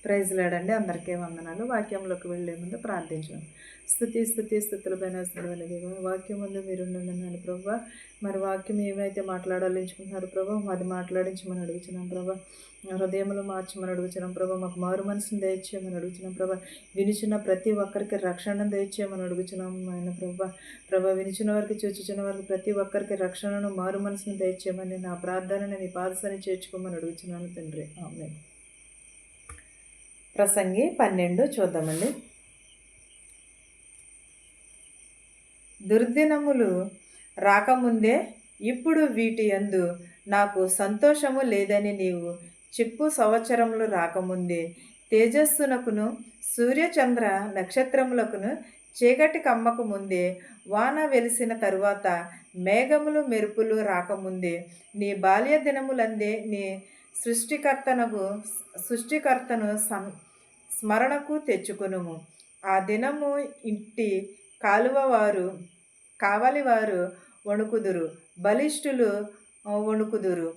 Praise లాడండి. అందరికీ వందనాలు. వాక్యంలోకి వెళ్ళే ముందు ప్రార్థించాం. స్థుతులపైన వాక్యం ముందు మీరు నన్ను ప్రభా, మరి వాక్యం ఏమైతే మాట్లాడాలించుకుంటున్నారు ప్రభా, అది మాట్లాడించమని అడుగుతున్నాం ప్రభా. హృదయంలో మార్చమని అడుగుతున్నాం ప్రభా. మాకు మారు మనసును దయచేయమని అడుగుతున్నాం ప్రభా. వినిచిన ప్రతి ఒక్కరికి రక్షణను దయచేయమని అడుగుతున్నాం ఆయన ప్రభా. వినిచిన వారికి చూచిన వారికి ప్రతి ఒక్కరికి రక్షణను మారు మనసును దయచేయమని నా ప్రార్థనని నీ పాదసని చేర్చుకోమని అడుగుతున్నాను తండ్రి. ఆమేన్. ప్రసంగి 12 చూద్దామండి. దుర్దినములు రాకముందే ఇప్పుడు వీటి యందు నాకు సంతోషము లేదని నీవు చెప్పు. సంవత్సరములు రాకముందే తేజస్సునకును సూర్యచంద్ర నక్షత్రములకును చీకటి కమ్మకు ముందే వాన వెలిసిన తరువాత మేఘములు మెరుపులు రాకముందే నీ బాల్య దినములందే నీ సృష్టికర్తను స్మరణకు తెచ్చుకునుము. ఆ దినము ఇంటి కావలివారు వణుకుదురు, బలిష్ఠులు వణుకుదురు,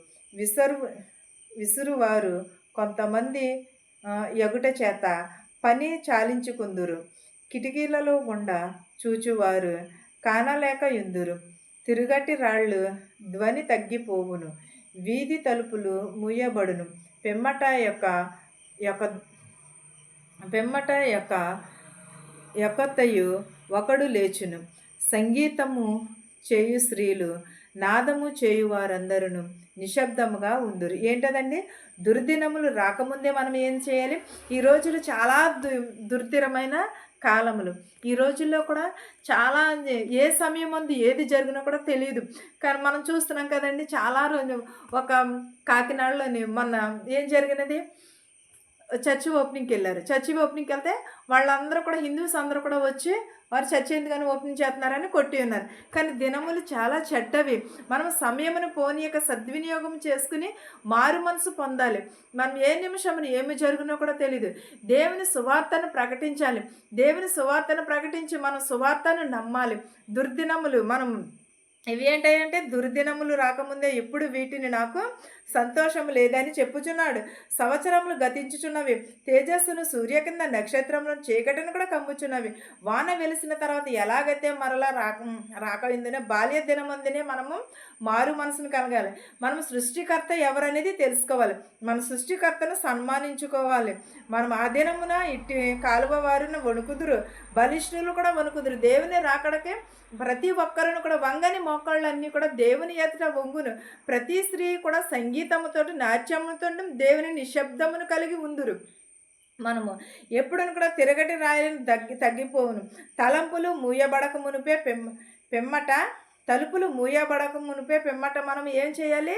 విసురువారు కొంతమంది ఎగుట చేత పని చాలించుకుందురు. కిటికీలలో గుండా చూచువారు కానలేక యుందురు. తిరుగటి రాళ్ళు ధ్వని తగ్గిపోవును, వీధి తలుపులు మూయబడును, పెమ్మట యొక్కతయు ఒకడు లేచును. సంగీతము చేయు స్త్రీలు నాదము చేయు వారందరూ నిశ్శబ్దముగా ఉందురు. ఏంటదండి? దుర్దినములు రాకముందే మనం ఏం చేయాలి? ఈ రోజులు చాలా దుర్దినమైన కాలములు. ఈ రోజుల్లో కూడా చాలా ఏ సమయం ముందు ఏది జరిగినా కూడా తెలియదు. కానీ మనం చూస్తున్నాం కదండి, చాలా రోజు ఒక కాకినాడలోని మొన్న ఏం జరిగినది, చర్చి ఓపెనింగ్కి వెళ్ళారు. చర్చి ఓపెనింగ్కి వెళ్తే వాళ్ళందరూ కూడా హిందూస్ అందరూ కూడా వచ్చి వారు చర్చి ఎందుకని ఓపెనింగ్ చేస్తున్నారని కొట్టి ఉన్నారు. కానీ దినములు చాలా చెడ్డవి. మనం సమయమును పోనీ యొక్క సద్వినియోగం చేసుకుని మారు మనసు పొందాలి. మనం ఏ నిమిషమును ఏమి జరుగునో కూడా తెలియదు. దేవుని సువార్తను ప్రకటించాలి. దేవుని సువార్తను ప్రకటించి మనం సువార్తను నమ్మాలి. దుర్దినములు మనం ఇవి ఏంటంటే, దుర్దినములు రాకముందే ఇప్పుడు వీటిని నాకు సంతోషము లేదని చెప్పుచున్నాడు. సంవత్సరములు గతించుచున్నవి, తేజస్సును సూర్య కింద నక్షత్రములను చీకటిని కూడా కమ్ముచున్నవి. వాన వెలిసిన తర్వాత ఎలాగైతే మరలా రాకయిందనే బాల్య దినమందునే మనము మారు మనసును కలగాలి. మనం సృష్టికర్త ఎవరనేది తెలుసుకోవాలి. మన సృష్టికర్తను సన్మానించుకోవాలి. మనం ఆ దినమున ఇట్టి కాలువ వారిని వణుకుదురు, బలిష్ఠులు కూడా వణుకుదురు. దేవుని రాకడకే ప్రతి ఒక్కరును కూడా వంగని మోకాళ్ళన్నీ కూడా దేవుని ఎదుట వంగును. ప్రతి స్త్రీ కూడా సంగీతముతో నాట్యముతో దేవుని నిశ్శబ్దమును కలిగి ఉందురు. మనము ఎప్పుడను కూడా తిరగటి రాయలను తగ్గిపోవును. తలంపులు మూయబడక మునిపే తలుపులు మూయబడక మునిపే పెమ్మట మనం ఏం చేయాలి?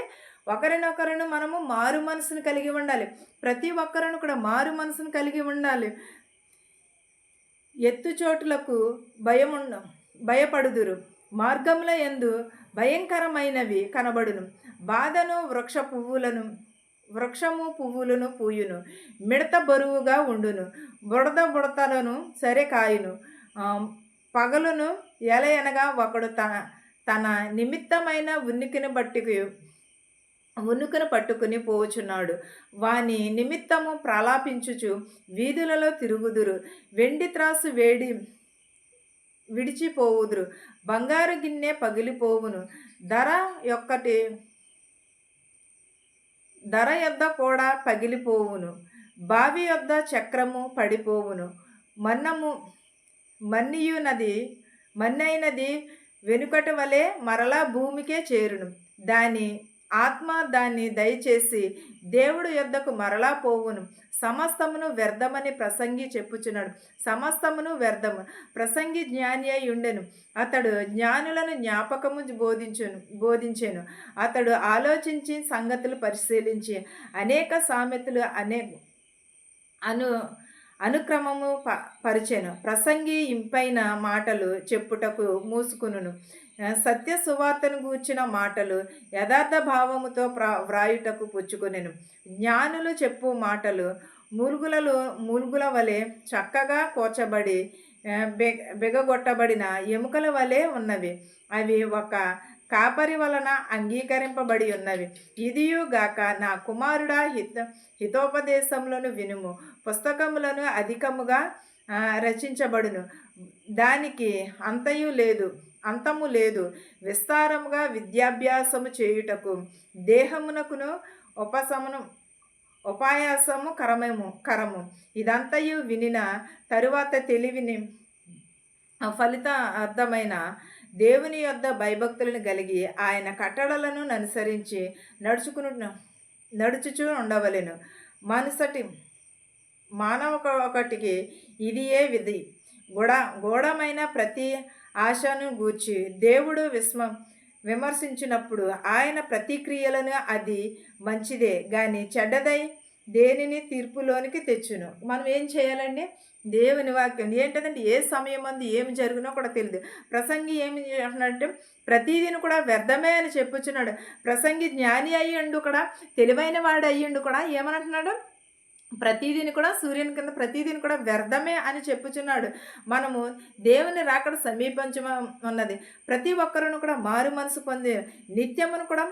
ఒకరినొకరును మనము మారు మనసును కలిగి ఉండాలి. ప్రతి ఒక్కరును కూడా మారు మనసును కలిగి ఉండాలి. ఎత్తుచోటులకు భయపడుదురు, మార్గముల యందు భయంకరమైనవి కనబడును. బాధను వృక్షము పువ్వులను పూయును, మిడత బరువుగా ఉండును, బుడతలను సరే కాయును. పగలును ఎలయనగా ఒకడు తన నిమిత్తమైన ఉనికిని పట్టుకుని పోచున్నాడు. వాని నిమిత్తము ప్రలాపించుచు వీధులలో తిరుగుదురు. వెండి త్రాసు విడిచిపోవుదురు, బంగారు గిన్నె పగిలిపోవును. ధర యొద్ద కూడా పగిలిపోవును. బావి యొద్ద చక్రము పడిపోవును. మన్నైనది వెనుకటి వలె మరలా భూమికే చేరును. దాని ఆత్మ దాన్ని దయచేసి దేవుడు యొద్దకు మరలా పోవును. సమస్తమును వ్యర్థమని ప్రసంగి చెప్పుచున్నాడు. సమస్తమును వ్యర్థము. ప్రసంగి జ్ఞాని అయి ఉండెను. అతడు జ్ఞానులను జ్ఞాపకము బోధించెను. అతడు ఆలోచించి సంగతులు పరిశీలించి అనేక సామెతలు అనుక్రమము పరిచెను. ప్రసంగి ఇంపైన మాటలు చెప్పుటకు మూసుకును. సత్య సువార్తను గూర్చిన మాటలు యథార్థ భావముతో వ్రాయుటకు పుచ్చుకొనెను. జ్ఞానులు చెప్పు మాటలు మూల్గుల వలె చక్కగా కోచబడి బెగగొట్టబడిన ఎముకల వలె ఉన్నవి. అవి ఒక కాపరి వలన అంగీకరింపబడి ఉన్నవి. ఇదియుగాక నా కుమారుడా హితోపదేశములను వినుము. పుస్తకములను అధికముగా రచించబడును, దానికి అంతము లేదు. విస్తారముగా విద్యాభ్యాసము చేయుటకు దేహమునకును ఉపాయాసము కరము. ఇదంతయు వినిన తరువాత తెలివిని ఫలిత అర్థమైన దేవుని యొద్ద భయభక్తులను కలిగి ఆయన కట్టడలను అనుసరించి నడుచుచూ ఉండవలెను. మానవ ఒకటికి ఇదియే విధి. గూఢమైన ప్రతి ఆశను గూర్చి దేవుడు విమర్శించినప్పుడు ఆయన ప్రతిక్రియలను అది మంచిదే కానీ చెడ్డదై దేనిని తీర్పులోనికి తెచ్చును. మనం ఏం చేయాలండి? దేవుని వాక్యం ఏంటంటే ఏ సమయం అందు ఏమి జరిగినో కూడా తెలియదు. ప్రసంగి ఏమి అంటున్నాడంటే ప్రతిదిని కూడా వ్యర్థమే అని చెప్పుచున్నాడు. ప్రసంగి జ్ఞాని అయ్యిండు కూడా, తెలివైన వాడు అయ్యిండు కూడా ఏమనంటున్నాడు? ప్రతిదిని కూడా సూర్యుని కింద ప్రతిదిని కూడా వ్యర్థమే అని చెప్పుచున్నాడు. మనము దేవుని రాకడ సమీపించ ఉన్నది. ప్రతి ఒక్కరును కూడా మారు మనసు పొంది నిత్యమును కూడా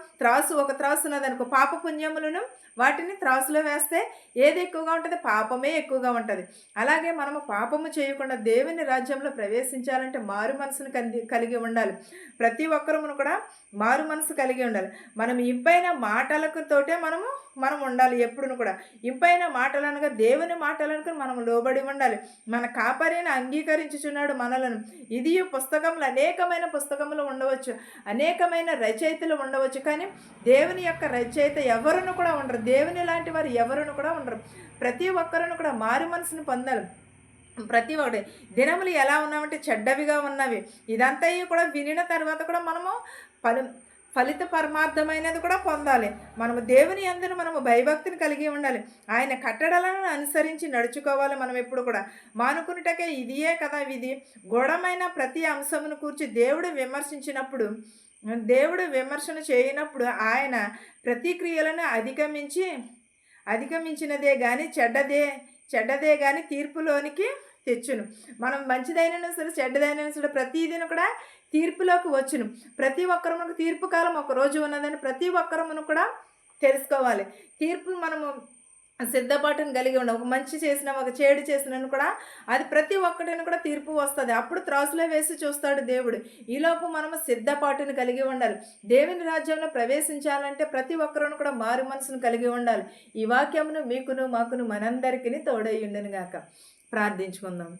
ఒక త్రాసు ఉన్నది అనుకో, పాప పుణ్యములను వాటిని త్రాసులో వేస్తే ఏది ఎక్కువగా ఉంటుంది? పాపమే ఎక్కువగా ఉంటుంది. అలాగే మనము పాపము చేయకుండా దేవుని రాజ్యంలో ప్రవేశించాలంటే మారు మనసును కలిగి ఉండాలి. ప్రతి ఒక్కరును కూడా మారు మనసు కలిగి ఉండాలి. మనం ఇంపైన మాటలకు తోటే మనం ఉండాలి. ఎప్పుడును కూడా ఇంపైన మాటలనగా దేవుని మాటలను మనం లోబడి ఉండాలి. మన కాపరిని అంగీకరించుచున్నాడు మనలను. ఇది పుస్తకములు, అనేకమైన పుస్తకములు ఉండవచ్చు, అనేకమైన రచయితలు ఉండవచ్చు, కానీ దేవుని యొక్క రచయిత ఎవరును కూడా ఉండరు. దేవుని లాంటి వారు ఎవరును కూడా ఉండరు. ప్రతి ఒక్కరును కూడా మారు మనసును పొందాలి. ప్రతి ఒక్కటి దినములు ఎలా ఉన్నామంటే చెడ్డవిగా ఉన్నవి. ఇదంతా కూడా వినిన తర్వాత కూడా మనము ఫలిత పరమార్థమైనది కూడా పొందాలి. మనము దేవుని యందు మనము భయభక్తిని కలిగి ఉండాలి. ఆయన కట్టడలను అనుసరించి నడుచుకోవాలి. మనం ఎప్పుడు కూడా మానుకున్నటకే ఇదియే కదా విధి. గూఢమైన ప్రతి అంశమును కూర్చి దేవుడు విమర్శన చేయనప్పుడు ఆయన ప్రతిక్రియలను అధిగమించినదే కానీ చెడ్డదే కానీ తీర్పులోనికి తెచ్చును. మనం మంచిదైన సరే చెడ్డదైన సరే ప్రతిదిన కూడా తీర్పులోకి వచ్చును. ప్రతి ఒక్కరమునకు తీర్పు కాలం ఒక రోజు ఉన్నదని ప్రతి ఒక్కరమును కూడా తెలుసుకోవాలి. తీర్పు మనము సిద్ధపాటును కలిగి ఉండాలి. ఒక మంచి చేసిన ఒక చెడు చేసినను కూడా అది ప్రతి ఒక్కటిని కూడా తీర్పు వస్తుంది. అప్పుడు త్రాసులో వేసి చూస్తాడు దేవుడు. ఈలోపు మనము సిద్ధపాటును కలిగి ఉండాలి. దేవుని రాజ్యంలో ప్రవేశించాలంటే ప్రతి ఒక్కరును కూడా మారు మనసును కలిగి ఉండాలి. ఈ వాక్యమును మీకును మాకును మనందరికీ తోడై ఉండను గాక. ప్రార్థించుకుందాం.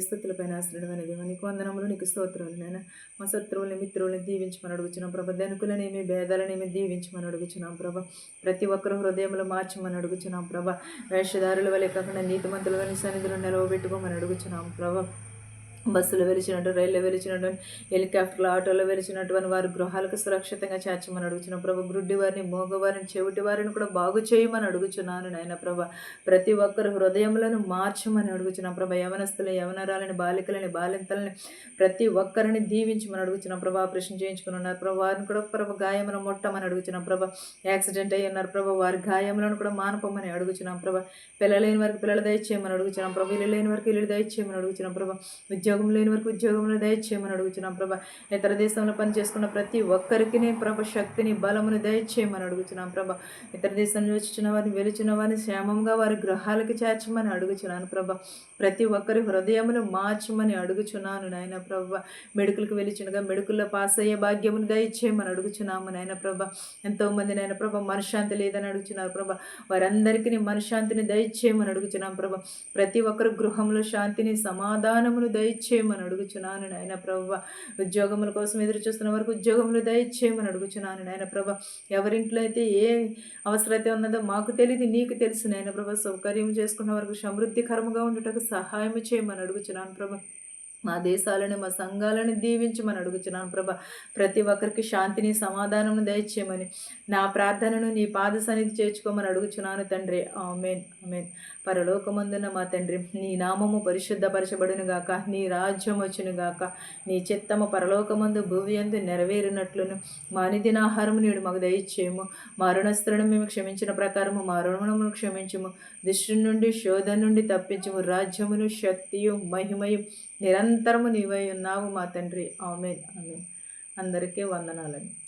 స్థుతులపైన ఆశ్రయమైన దేవ, నీకు వందనములు, నీకు స్తోత్రాలు. నేను మా శత్రువుల్ని మిత్రువుల్ని దీవించమని అడుగుచున్నాం ప్రభా. ధనికులనేమి భేదాలనేమి దీవించమని అడుగుచున్నాం ప్రభా. ప్రతి ఒక్కరు హృదయములు మార్చమని అడుగుచున్నాం ప్రభా. వేషధారుల వలె కాకుండా నీతిమంతుల వలె సన్నిధిలో నిలవబెట్టుకోమని అడుగుచున్నాం ప్రభా. బస్సులో వెలిచినట్టు, రైల్లో వెలిచినట్టు, హెలికాప్టర్లు, ఆటోలో వెలిచినటువంటి వారు గృహాలకు సురక్షితంగా చేర్చమని అడుగుచున్నాం ప్రభా. గ్రుడ్డి వారిని, మోగవారిని, చెవిటి వారిని కూడా బాగు చేయమని అడుగుచున్నాను నాయన ప్రభా. ప్రతి ఒక్కరు హృదయములను మార్చమని అడుగుచున్నాం ప్రభా. యవనస్తులు, యవనరాలని, బాలికలని, బాలింతలని ప్రతి ఒక్కరిని దీవించమని అడుగుచున్నాం ప్రభా. ఆపరేషన్ చేయించుకుని ఉన్నారు ప్రభా, వారిని కూడా ప్రభా గాయములను మొట్టమని అడుగుచున్నాం ప్రభా. యాక్సిడెంట్ అయ్యి ఉన్నారు ప్రభా, వారి గాయములను కూడా మానపమని అడుగుచున్నాం ప్రభా. పిల్లలేని వారికి పిల్లలు దయచేయమని అడుగుచున్నాం ప్రభా. ఇల్లు లేని వారికి ఇల్లు దయచేయమని అడుగుచున్నాం ప్రభా. ఉద్యోగం లేని వరకు ఉద్యోగంలో దయచేయమని అడుగుచున్నాం ప్రభా. ఇతర దేశంలో పనిచేసుకున్న ప్రతి ఒక్కరికి ప్రభ శక్తిని, బలమును దయచేయమని అడుగుచున్నాం ప్రభా. ఇతర దేశంలో వచ్చిన వారిని, వెలుచున్న వారిని క్షేమంగా వారి గృహాలకి చేర్చమని అడుగుచున్నాను ప్రభా. ప్రతి ఒక్కరి హృదయమును మార్చమని అడుగుచున్నాను నాయన ప్రభా. మెడికల్కి వెలిచునగా మెడికల్లో పాస్ అయ్యే భాగ్యమును దయచేయమని అడుగుచున్నాము నాయన ప్రభా. ఎంతోమంది నాయన ప్రభా మనశ్శాంతి లేదని అడుగుచున్నారు ప్రభా. వారందరికీ మనశ్శాంతిని దయచేయమని అడుగుచున్నాం ప్రభా. ప్రతి ఒక్కరు గృహంలో శాంతిని, సమాధానమును దయచేయమని అడుగుచున్నాను నాయన ప్రభా. ఉద్యోగముల కోసం ఎదురు చూస్తున్న వరకు ఉద్యోగములు దయచేయమని అడుగుచున్నాను నాయన ప్రభా. ఎవరింట్లో అయితే ఏ అవసరత ఉన్నదో మాకు తెలియదు, నీకు తెలుసు నాయన ప్రభా. సౌకర్యం చేసుకున్న వరకు సమృద్ధికరముగా ఉండుటకు సహాయం చేయమని అడుగుచున్నాను ప్రభా. మా దేశాలను మా సంఘాలను దీవించమని అడుగుచున్నాను ప్రభా. ప్రతి ఒక్కరికి శాంతిని సమాధానము దయచేయమని నా ప్రార్థనను నీ పాద సన్నిధి చేర్చుకోమని అడుగుచున్నాను తండ్రి. ఆమేన్ ఆమేన్. పరలోకమందున మా తండ్రి, నీ నామము పరిశుద్ధపరచబడును గాక, నీ రాజ్యం వచ్చును గాక, నీ చిత్తము పరలోకమందు భూమియందు నెరవేరినట్లును మా అనుదిన ఆహారము నేడు మాకు దయచేయము. మా రుణస్థులను మేము క్షమించిన ప్రకారము మా రుణమును క్షమించుము. దుష్టు నుండి శోధన నుండి తప్పించుము. రాజ్యమును శక్తియు మహిమయు నిరంతరము నీవై ఉన్నావు మా తండ్రి. ఆమేన్ ఆమేన్. అందరికీ వందనాలండి.